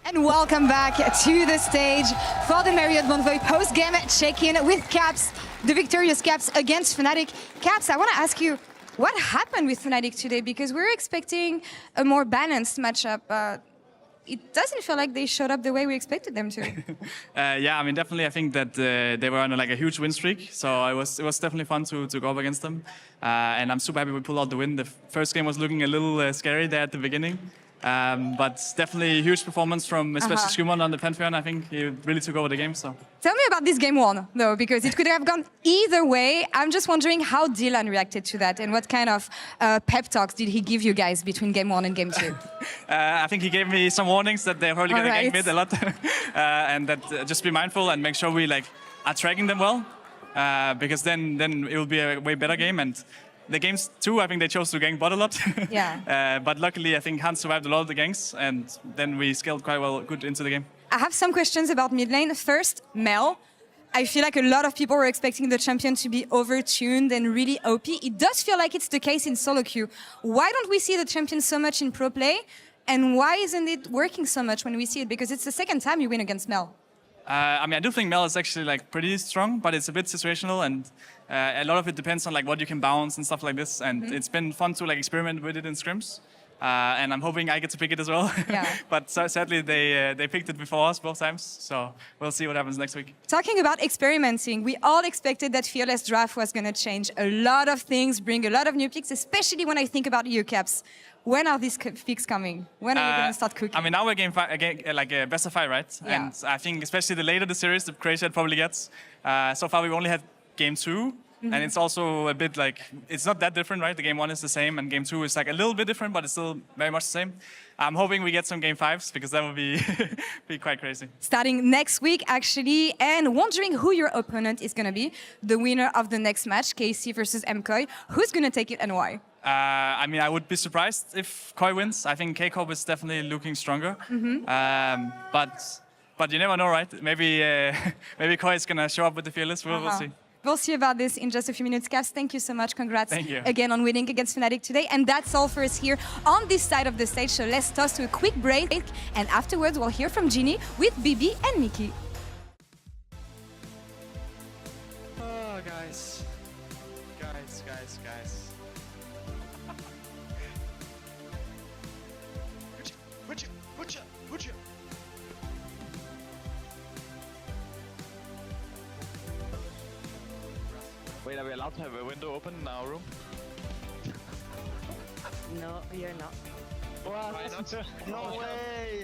And welcome back to the stage for the Marriott Bonvoy post-game check-in with Caps, the victorious Caps against Fnatic. Caps, I want to ask you, what happened with Fnatic today? Because we were expecting a more balanced matchup. It doesn't feel like they showed up the way we expected them to. Yeah, I mean, definitely, I think that they were on a huge win streak, so it was definitely fun to go up against them. And I'm super happy we pulled out the win. The first game was looking a little scary there at the beginning. But definitely a huge performance from especially Schumann on the Pantheon. I think he really took over the game. So tell me about this game one, though, because it could have gone either way. I'm just wondering how Dylan reacted to that and what kind of pep talks did he give you guys between game one and game two? I think he gave me some warnings that they're probably going to gank mid a lot, and that just be mindful and make sure we are tracking them well, because then it will be a way better game. And the games too, I think they chose to gank bot a lot. Yeah. But luckily, I think Hans survived a lot of the ganks, and then we scaled quite good into the game. I have some questions about mid lane. First, Mel. I feel like a lot of people were expecting the champion to be overtuned and really OP. It does feel like it's the case in solo queue. Why don't we see the champion so much in pro play? And why isn't it working so much when we see it? Because it's the second time you win against Mel. I mean, I do think Mel is actually pretty strong, but it's a bit situational, and a lot of it depends on what you can bounce and stuff like this. And it's been fun to experiment with it in scrims, and I'm hoping I get to pick it as well. Yeah. But sadly, they picked it before us both times, so we'll see what happens next week. Talking about experimenting, we all expected that Fearless Draft was going to change a lot of things, bring a lot of new picks, especially when I think about you, Caps. When are these picks coming? When are you going to start cooking? I mean, now we're game five, best of 5, right? Yeah. And I think especially the later the series, the crazier it probably gets. So far, we've only had game 2, and it's also a bit it's not that different, right? The game 1 is the same, and game 2 is a little bit different, but it's still very much the same. I'm hoping we get some game 5s, because that would be be quite crazy. Starting next week, actually, and wondering who your opponent is going to be, the winner of the next match, KC versus MKOI. Who's going to take it and why? I mean, I would be surprised if Koi wins. I think K-Corp is definitely looking stronger. But you never know, right? Maybe maybe Koi is going to show up with the Fearless. We'll see. We'll see about this in just a few minutes. Caps, thank you so much. Congrats again on winning against Fnatic today. And that's all for us here on this side of the stage. So let's toss to a quick break. And afterwards, we'll hear from Ginny with Bibi and Nikki. Oh, guys. Butcher. Wait, are we allowed to have a window open in our room? No, you're not. What? Why not? No way!